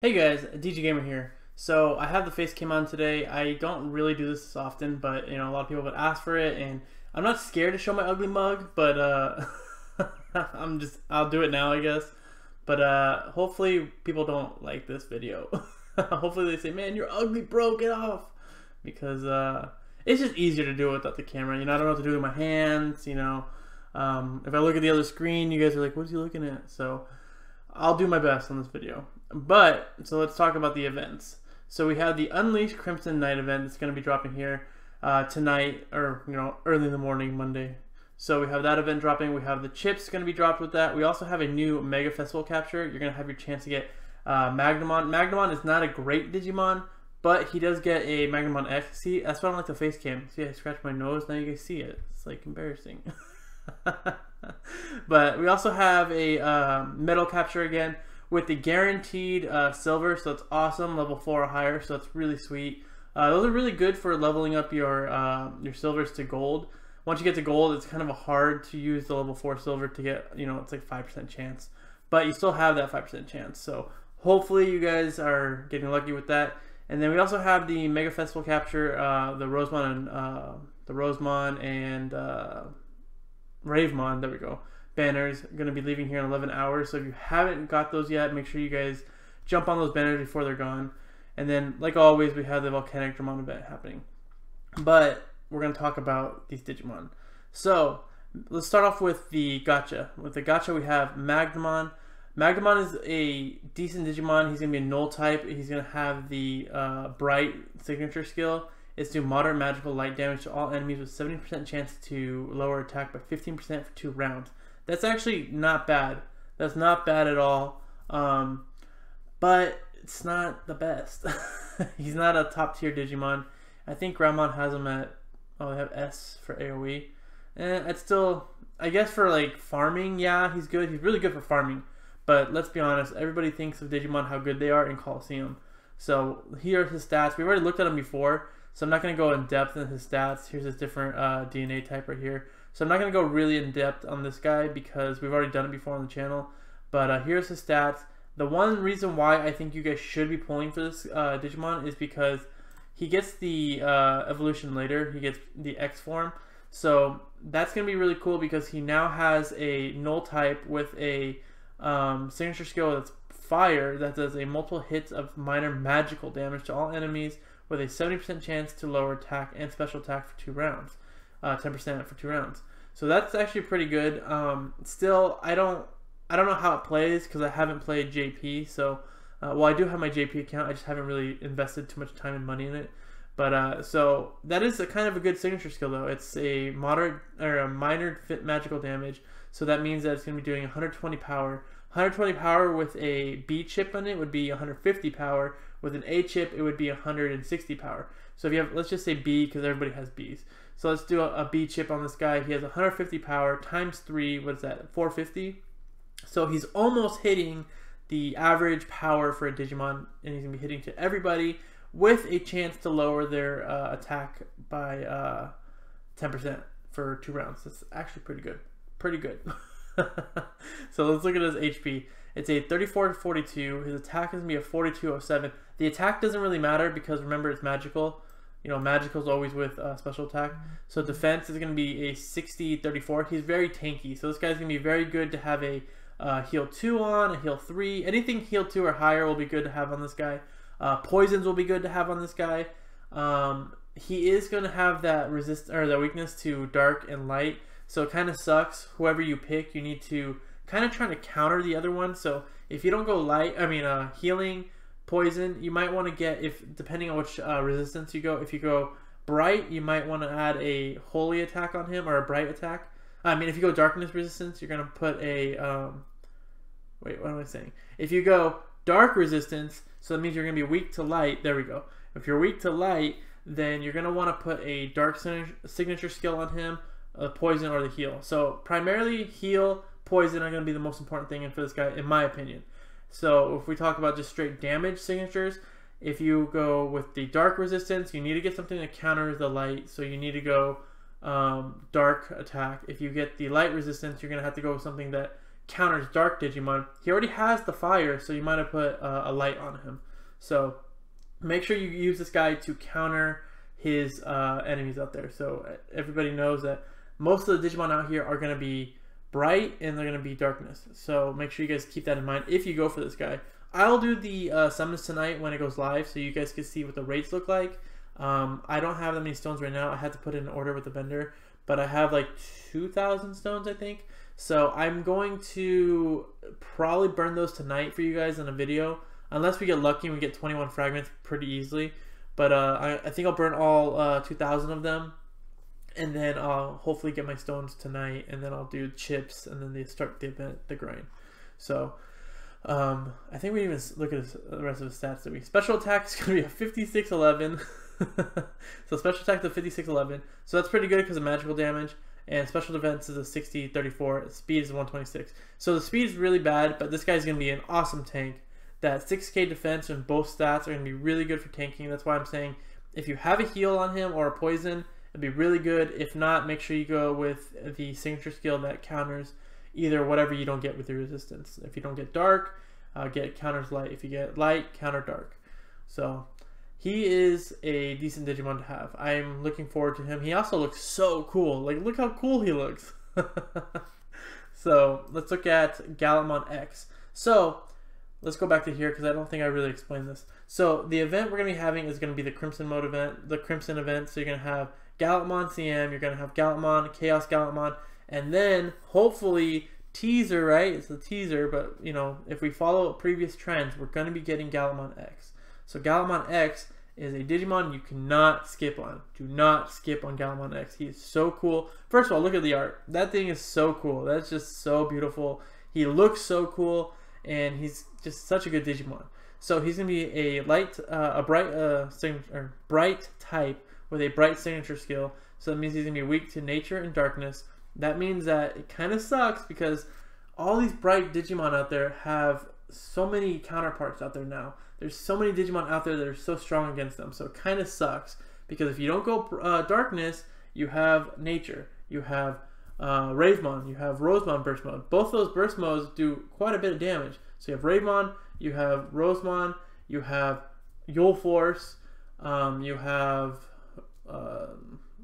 Hey guys, DJ Gamer here. So I have the face cam on today. I don't really do this often, but a lot of people would ask for it, and I'm not scared to show my ugly mug, but I'll do it now, I guess. But hopefully people don't like this video. Hopefully they say, "Man, you're ugly, bro. Get off," because it's just easier to do it without the camera. I don't know what to do with my hands. If I look at the other screen, you guys are like, "What is he looking at?" So I'll do my best on this video. So let's talk about the events. So we have the Unleash Crimson Night event that's going to be dropping here tonight, or early in the morning, Monday. So we have that event dropping. We have the chips going to be dropped with that. We also have a new Mega Festival capture. You're going to have your chance to get Magnum. Magnum is not a great Digimon, but he does get a Magnum X. See, that's why I don't like the face cam. See, I scratched my nose. Now you guys see it. It's like embarrassing. But we also have a metal capture again with the guaranteed silver, so it's awesome, level 4 or higher, so it's really sweet. Those are really good for leveling up your silvers to gold. Once you get to gold, it's kind of hard to use the level 4 silver to get, it's like 5% chance, but you still have that 5% chance. So hopefully you guys are getting lucky with that. And then we also have the Mega Festival capture, the Rosemon and Ravemon, there we go, banners going to be leaving here in 11 hours. So if you haven't got those yet, make sure you guys jump on those banners before they're gone. And then, like always, we have the Volcanic Dramon event happening. But we're going to talk about these Digimon. So let's start off with the gacha. With the gacha, we have Magnum. Magnum is a decent Digimon. He's going to be a null type. He's going to have the bright signature skill. It's do moderate magical light damage to all enemies with 70% chance to lower attack by 15% for 2 rounds. That's actually not bad. That's not bad at all. But it's not the best. He's not a top tier Digimon. I think Gallantmon has him at, they have S for AoE. And it's still, I guess for like farming, yeah, he's good. He's really good for farming. But let's be honest, everybody thinks of Digimon how good they are in Coliseum. So here are his stats. We've already looked at him before, so I'm not going to go in depth in his stats. Here's his different DNA type right here. So I'm not going to go really in depth on this guy because we've already done it before on the channel. But here's his stats. The one reason why I think you guys should be pulling for this Digimon is because he gets the evolution later. He gets the X form. So that's going to be really cool because he now has a null type with a signature skill that's fire that does a multiple hits of minor magical damage to all enemies with a 70% chance to lower attack and special attack for 2 rounds. 10% for 2 rounds. So that's actually pretty good. Still, I don't know how it plays because I haven't played JP. So, well, I do have my JP account. I just haven't really invested too much time and money in it. But so that is a kind of a good signature skill though. It's a moderate or a minor fit magical damage. So that means that it's going to be doing 120 power. 120 power with a B chip on it would be 150 power. With an A chip, it would be 160 power. So if you have, let's just say B because everybody has Bs. So let's do a B chip on this guy. He has 150 power times 3. What is that? 450. So he's almost hitting the average power for a Digimon, and he's gonna be hitting to everybody with a chance to lower their attack by 10% for 2 rounds. That's actually pretty good. Pretty good. So let's look at his HP. It's a 34-42. His attack is going to be a 42-07. The attack doesn't really matter because remember it's magical. Magical is always with special attack. So defense is going to be a 60-34. He's very tanky. So this guy's going to be very good to have a heal 2 on, a heal 3. Anything heal 2 or higher will be good to have on this guy. Poisons will be good to have on this guy. He is going to have that that weakness to dark and light. So it kind of sucks. Whoever you pick, you need to kind of try to counter the other one. So if you don't go healing, poison, you might want to get, depending on which resistance you go. If you go bright, you might want to add a holy attack on him or a bright attack. If you go darkness resistance, you're going to put a wait, what am I saying? If you go dark resistance, so that means you're going to be weak to light. There we go. If you're weak to light, then you're going to want to put a dark signature skill on him, the poison or the heal. So primarily heal, poison are going to be the most important thing for this guy, in my opinion. So if we talk about just straight damage signatures, if you go with the dark resistance, you need to get something that counters the light. So you need to go dark attack. If you get the light resistance, you're going to have to go with something that counters dark Digimon. He already has the fire, so you might have put a light on him. So make sure you use this guy to counter his enemies out there. So everybody knows that most of the Digimon out here are going to be bright and they're going to be darkness. So make sure you guys keep that in mind if you go for this guy. I'll do the summons tonight when it goes live so you guys can see what the rates look like. I don't have that many stones right now. I had to put it in order with the vendor, but I have like 2,000 stones, I think. So I'm going to probably burn those tonight for you guys in a video, unless we get lucky and we get 21 fragments pretty easily. But I think I'll burn all 2,000 of them, and then I'll hopefully get my stones tonight, and then I'll do chips, and then they start the event, the grind. So I think we even look at the rest of the stats that we. Special attack is going to be a 5611. So special attack is a 5611. So that's pretty good because of magical damage. And special defense is a 6034. Speed is a 126. So the speed is really bad, but this guy's going to be an awesome tank. That 6k defense and both stats are going to be really good for tanking. That's why I'm saying if you have a heal on him or a poison, it'd be really good. If not, make sure you go with the signature skill that counters either whatever you don't get with your resistance. If you don't get dark, get counters light. If you get light, counter dark. So he is a decent Digimon to have. I'm looking forward to him. He also looks so cool. Like, look how cool he looks. So let's look at Gallantmon X. So let's go back to here because I don't think I really explained this. So the event we're going to be having is going to be the Crimson Mode event, the Crimson event. So you're going to have Gallantmon CM, you're going to have Gallantmon, Chaos Gallantmon, and then hopefully teaser, right? It's a teaser, but you know, if we follow previous trends, we're going to be getting Gallantmon X. So Gallantmon X is a Digimon you cannot skip on. Do not skip on Gallantmon X. He is so cool. First of all, look at the art. That thing is so cool. That's just so beautiful. He looks so cool, and he's just such a good Digimon. So he's gonna be a bright type with a bright signature skill. So that means he's gonna be weak to nature and darkness. That means that it kind of sucks because all these bright Digimon out there have so many counterparts out there now. There's so many Digimon out there that are so strong against them. So it kind of sucks because if you don't go darkness, you have nature. You have Ravemon, you have Rosemon burst mode. Both those burst modes do quite a bit of damage. So you have Ravemon, you have Rosemon, you have Yule Force, you have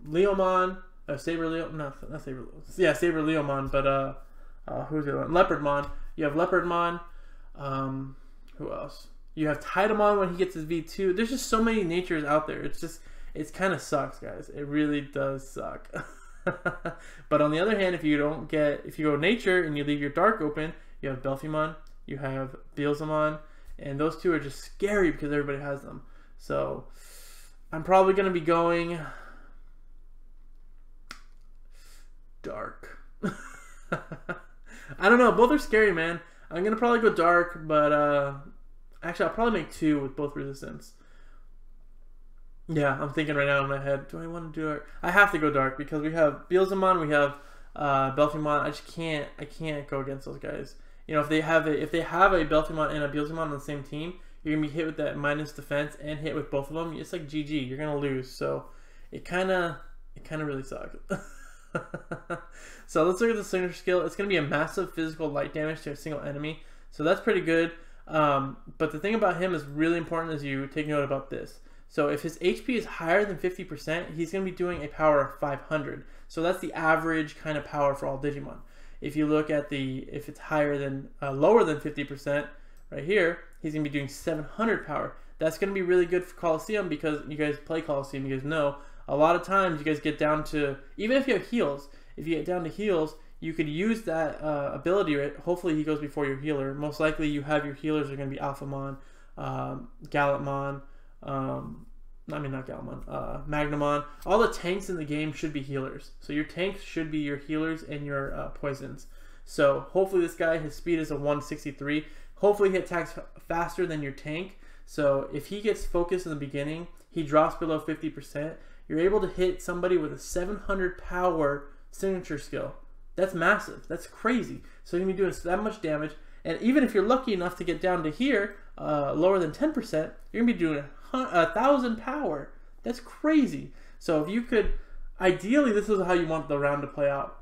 Leomon, Saber Leo, not Saber, yeah, Saber Leomon, but who's the other one? Leopardmon. You have Leopardmon. Who else? You have Tidamon when he gets his V2. There's just so many natures out there. It's kind of sucks, guys. It really does suck. But on the other hand, if you go nature and you leave your dark open, you have Belphimon, you have Beelzemon, and those two are just scary because everybody has them. So I'm probably going to be going dark. I don't know. Both are scary, man. I'm going to probably go dark, but actually, I'll probably make two with both resistance. Yeah, I'm thinking right now in my head, do I want to do dark? I have to go dark because we have Beelzemon, we have Belphimon. I can't go against those guys. You know, if they have a Belphimon and a Beelzemon on the same team, you're gonna be hit with that minus defense and hit with both of them. It's like GG. You're gonna lose. So it kind of really sucks. So let's look at the signature skill. It's gonna be a massive physical light damage to a single enemy. So that's pretty good. But the thing about him is really important is you take note about this. So if his HP is higher than 50%, he's going to be doing a power of 500. So that's the average kind of power for all Digimon. If you look at if it's higher than, lower than 50%, right here, he's going to be doing 700 power. That's going to be really good for Coliseum because you guys play Coliseum, you guys know, a lot of times you guys get down to, even if you have heals, if you get down to heals, you could use that ability, right? Hopefully he goes before your healer. Most likely you have your healers are going to be Alphamon, Gallantmon, not Gallantmon, Magnumon. All the tanks in the game should be healers. So your tanks should be your healers and your poisons. So hopefully this guy, his speed is a 163. Hopefully he attacks faster than your tank. So if he gets focused in the beginning, he drops below 50%. You're able to hit somebody with a 700 power signature skill. That's massive. That's crazy. So you're going to be doing that much damage. And even if you're lucky enough to get down to here, lower than 10%, you're going to be doing 1,000 power. That's crazy. So if you could, ideally this is how you want the round to play out.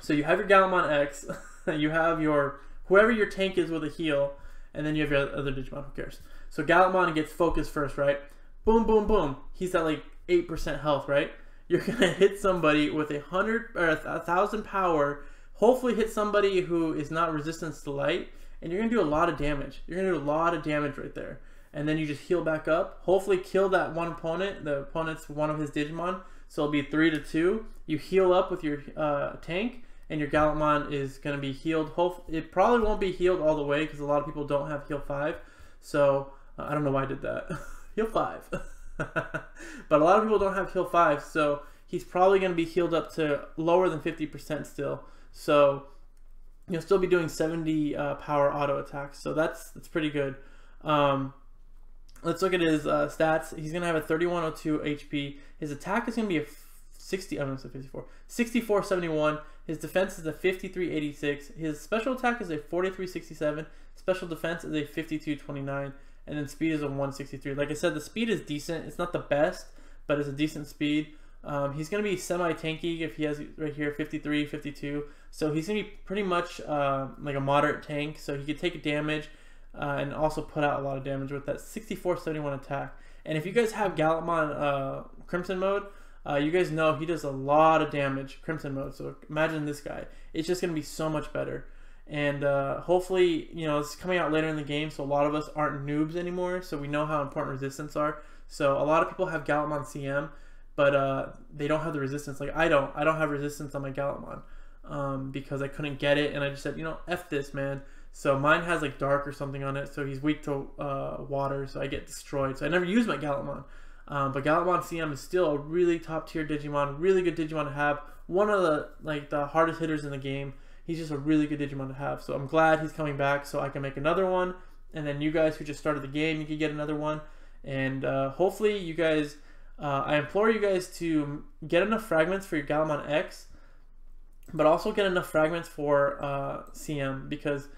So you have your Gallantmon X. you have your whoever your tank is with a heal, and then you have your other Digimon. Who cares? So Gallantmon gets focused first, right? Boom, boom, boom. He's at like 8% health, right? You're gonna hit somebody with 100 or 1,000 power. Hopefully, hit somebody who is not resistant to light, and you're gonna do a lot of damage. You're gonna do a lot of damage right there, and then you just heal back up. Hopefully, kill that one opponent. The opponent's one of his Digimon, so it'll be 3-2. You heal up with your tank, and your Gallantmon is gonna be healed. It probably won't be healed all the way because a lot of people don't have heal 5. So I don't know why I did that. Heal 5. But a lot of people don't have heal 5, so he's probably going to be healed up to lower than 50% still. So you'll still be doing 70 power auto attacks. So that's pretty good. Let's look at his stats. He's going to have a 3102 HP. His attack is going to be a 6471. His defense is a 5386. His special attack is a 4367. Special defense is a 5229. And then speed is a 163. Like I said, the speed is decent. It's not the best, but it's a decent speed. He's going to be semi-tanky if he has right here 53, 52. So he's going to be pretty much like a moderate tank. So he could take damage and also put out a lot of damage with that 6471 attack. And if you guys have Gallantmon Crimson mode, you guys know he does a lot of damage Crimson mode. So imagine this guy. It's just going to be so much better. And hopefully, you know, it's coming out later in the game, so a lot of us aren't noobs anymore, so we know how important resistance are. So a lot of people have Gallantmon CM, but they don't have the resistance. Like I don't have resistance on my Gallantmon because I couldn't get it, and I just said, you know, F this, man. So mine has like dark or something on it, so he's weak to water, so I get destroyed. So I never use my Gallantmon. But Gallantmon CM is still a really top tier Digimon, really good Digimon to have. One of the hardest hitters in the game. He's just a really good Digimon to have. So I'm glad he's coming back so I can make another one. And then you guys who just started the game, you can get another one. And hopefully you guys, I implore you guys to get enough fragments for your Gallantmon X, but also get enough fragments for CM, because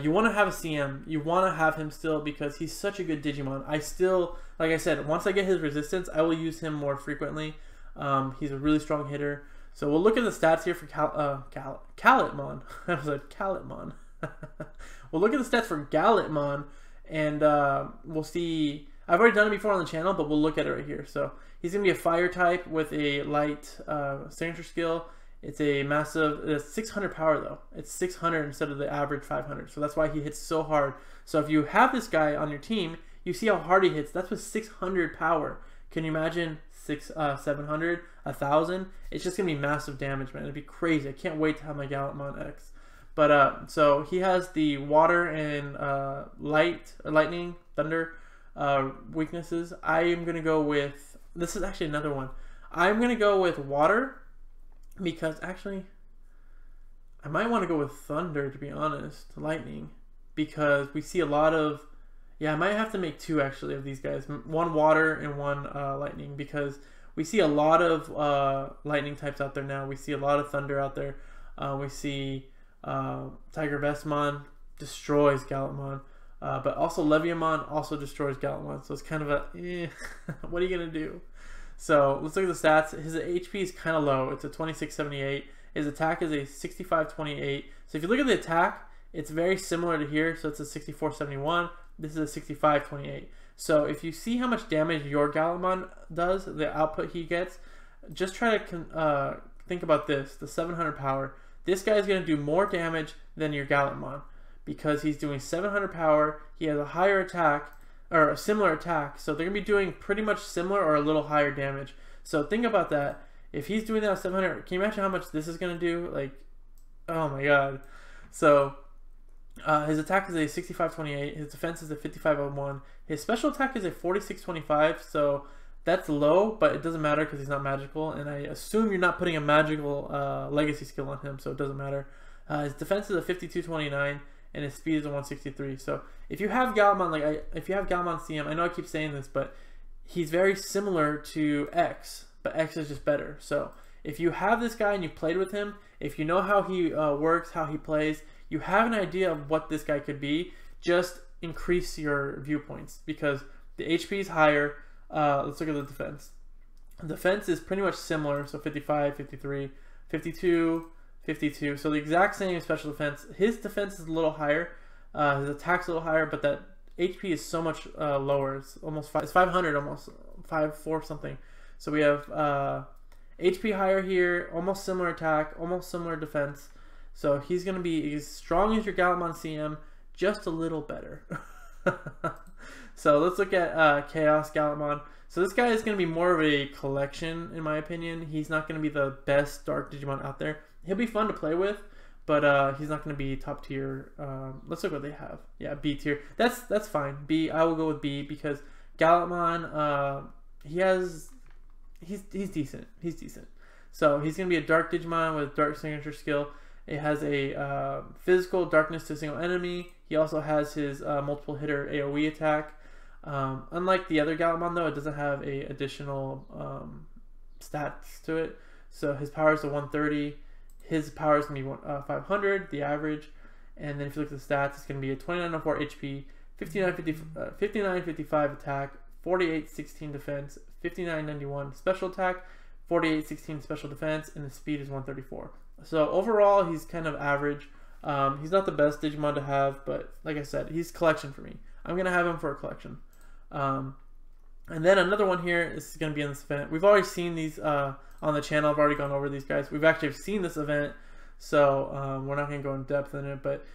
you want to have a CM. You want to have him still because he's such a good Digimon. I still, like I said, once I get his resistance, I will use him more frequently. He's a really strong hitter. So we'll look at the stats here for Gallantmon. I was like, Gallantmon. We'll look at the stats for Gallantmon, and we'll see. I've already done it before on the channel, but we'll look at it right here. So he's going to be a fire type with a light signature skill. It's a massive, it's 600 power though. It's 600 instead of the average 500. So that's why he hits so hard. So if you have this guy on your team, you see how hard he hits. That's with 600 power. Can you imagine 700, 1,000? It's just gonna be massive damage, man. It'd be crazy. I can't wait to have my Gallantmon X. But so he has the water and lightning, thunder weaknesses. I am gonna go with, this is actually another one. I'm gonna go with water because actually I might want to go with thunder, to be honest, lightning, because we see a lot of, yeah, I might have to make two actually of these guys, one water and one lightning, because we see a lot of lightning types out there now. We see a lot of thunder out there. We see Tiger Vestmon destroys Gallantmon, but also Leviamon also destroys Gallantmon. So it's kind of a, what are you gonna do? So let's look at the stats. His HP is kind of low. It's a 2678. His attack is a 6528. So if you look at the attack, it's very similar to here. So it's a 6471. This is a 6528. So if you see how much damage your Gallantmon does, the output he gets, just try to think about this, the 700 power. This guy is going to do more damage than your Gallantmon because he's doing 700 power. He has a higher attack, or a similar attack. So they're going to be doing pretty much similar or a little higher damage. So think about that. If he's doing that 700, can you imagine how much this is going to do? Like, oh my god. So his attack is a 6528. His defense is a 5501. His special attack is a 4625. So that's low, but it doesn't matter because he's not magical. And I assume you're not putting a magical legacy skill on him, so it doesn't matter. His defense is a 5229, and his speed is a 163. So if you have Gallantmon, if you have Gallantmon CM, I know I keep saying this, but he's very similar to X, but X is just better. So if you have this guy and you've played with him, if you know how he works, how he plays, you have an idea of what this guy could be, just increase your viewpoints because the HP is higher. Let's look at the defense. The defense is pretty much similar, so 55, 53, 52, 52. So the exact same special defense. His defense is a little higher. His attack's a little higher, but that HP is so much lower. It's almost it's 500, almost 5-4 something. So we have HP higher here, almost similar attack, almost similar defense. So he's going to be as strong as your Gallantmon CM, just a little better. So let's look at Chaos Gallantmon. So this guy is going to be more of a collection, in my opinion. He's not going to be the best Dark Digimon out there. He'll be fun to play with, but he's not going to be top tier. Let's look what they have. Yeah, B tier. That's fine. B. I will go with B because Gallantmon, he's decent. He's decent. So he's going to be a Dark Digimon with Dark Signature skill. It has a physical darkness to a single enemy. He also has his multiple hitter AoE attack. Unlike the other Gallantmon though, it doesn't have a additional stats to it. So his power is a 130. His power is going to be 500, the average. And then if you look at the stats, it's going to be a 2904 HP, 5955 attack, 4816 defense, 5991 special attack, 4816 special defense, and the speed is 134. So overall, he's kind of average. He's not the best Digimon to have, but like I said, he's collection for me. I'm going to have him for a collection. And then another one here is going to be in this event. We've already seen these on the channel. I've already gone over these guys. We've actually seen this event, so we're not going to go in depth in it. But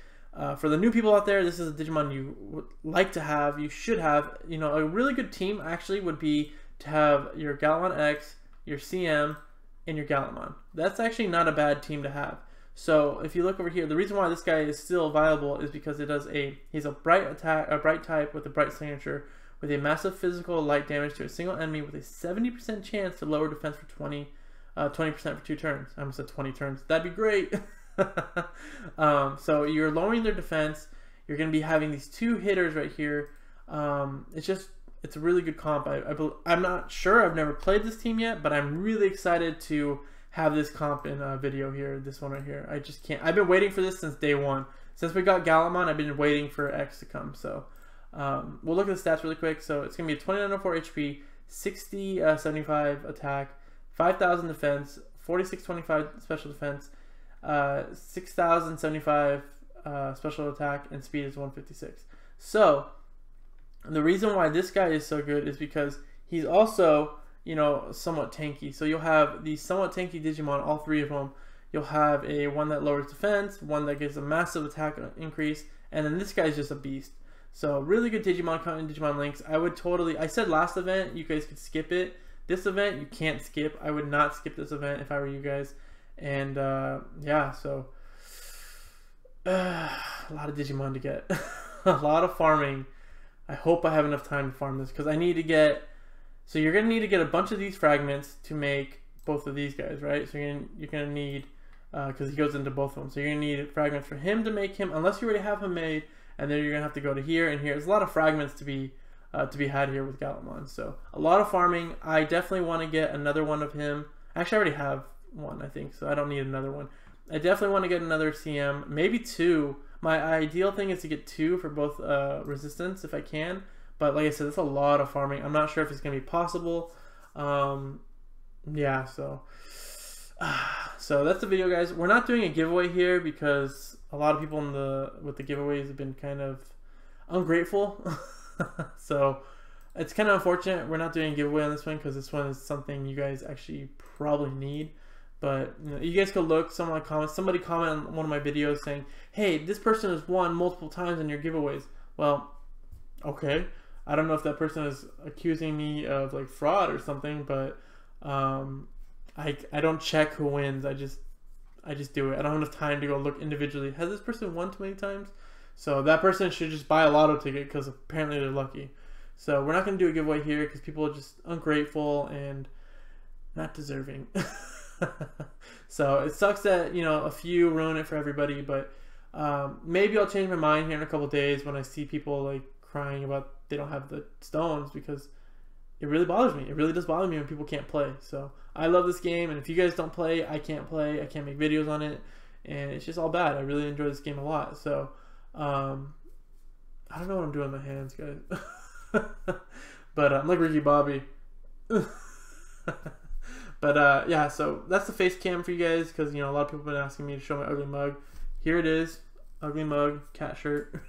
for the new people out there, this is a Digimon you would like to have. You should have. You know, a really good team actually would be to have your Gallantmon X, your CM, and your Gallantmon. That's actually not a bad team to have. So if you look over here, the reason why this guy is still viable is because he's a bright type with a bright signature, with a massive physical light damage to a single enemy with a 70% chance to lower defense for 20% for 2 turns. I almost said 20 turns. That'd be great. So you're lowering their defense. You're going to be having these 2 hitters right here. It's a really good comp. I'm not sure. I've never played this team yet, but I'm really excited to have this comp in a video here. This one right here. I just can't. I've been waiting for this since day 1. Since we got Gallantmon, I've been waiting for X to come. So we'll look at the stats really quick. So it's going to be a 2904 HP, 6075 attack, 5000 defense, 4625 special defense, 6075 special attack, and speed is 156. So the reason why this guy is so good is because he's also, you know, somewhat tanky. So you'll have these somewhat tanky Digimon, all 3 of them. You'll have one that lowers defense, one that gives a massive attack increase, and then this guy's just a beast. So really good Digimon content, Digimon links. I said last event you guys could skip it. This event you can't skip. I would not skip this event if I were you guys. And yeah, so a lot of Digimon to get. A lot of farming. I hope I have enough time to farm this because I need to get. So you're gonna need to get a bunch of these fragments to make both of these guys, right? So you're gonna need because he goes into both of them. So you're gonna need fragments for him to make him, unless you already have him made. And then you're gonna have to go to here and here. There's a lot of fragments to be had here with Gallantmon. So a lot of farming. I definitely want to get another one of him. Actually, I already have one, I think, so I don't need another one. I definitely want to get another CM, maybe 2. My ideal thing is to get 2 for both resistance if I can. But like I said, it's a lot of farming. I'm not sure if it's gonna be possible. Yeah, so that's the video, guys. We're not doing a giveaway here because a lot of people with the giveaways have been kind of ungrateful. So it's kind of unfortunate we're not doing a giveaway on this one because this one is something you guys actually probably need. But you know, you guys could look. Somebody comment on one of my videos saying, "Hey, this person has won multiple times in your giveaways." Well, okay. I don't know if that person is accusing me of like fraud or something, but I don't check who wins. I just do it. I don't have enough time to go look individually. Has this person won too many times? So that person should just buy a lotto ticket because apparently they're lucky. So we're not going to do a giveaway here because people are just ungrateful and not deserving. So it sucks that, you know, a few ruin it for everybody, but maybe I'll change my mind here in a couple days when I see people like crying about they don't have the stones, because it really bothers me. It really does bother me when people can't play. So I love this game, and if you guys don't play, I can't play. I can't make videos on it, and it's just all bad. I really enjoy this game a lot. So I don't know what I'm doing with my hands, guys. But I'm like Ricky Bobby. But yeah, so that's the face cam for you guys, because you know a lot of people have been asking me to show my ugly mug. Here it is, ugly mug, cat shirt.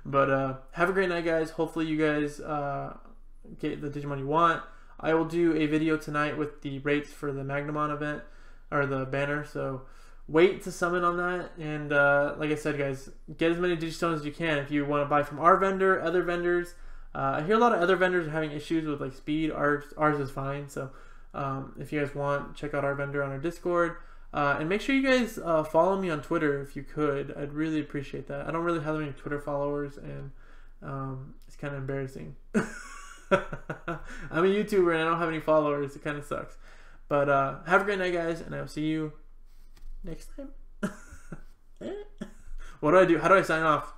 But have a great night, guys. Hopefully you guys get the Digimon you want. I will do a video tonight with the rates for the Magnum event, or the banner, so wait to summon on that. And like I said, guys, get as many Digistones as you can. If you want to buy from our vendor, other vendors, I hear a lot of other vendors are having issues with like speed. Ours is fine. So if you guys want, check out our vendor on our Discord. And make sure you guys follow me on Twitter if you could. I'd really appreciate that. I don't really have any Twitter followers, and it's kind of embarrassing. I'm a YouTuber and I don't have any followers. It kind of sucks. But have a great night, guys, and I will see you next time. What do I do? How do I sign off?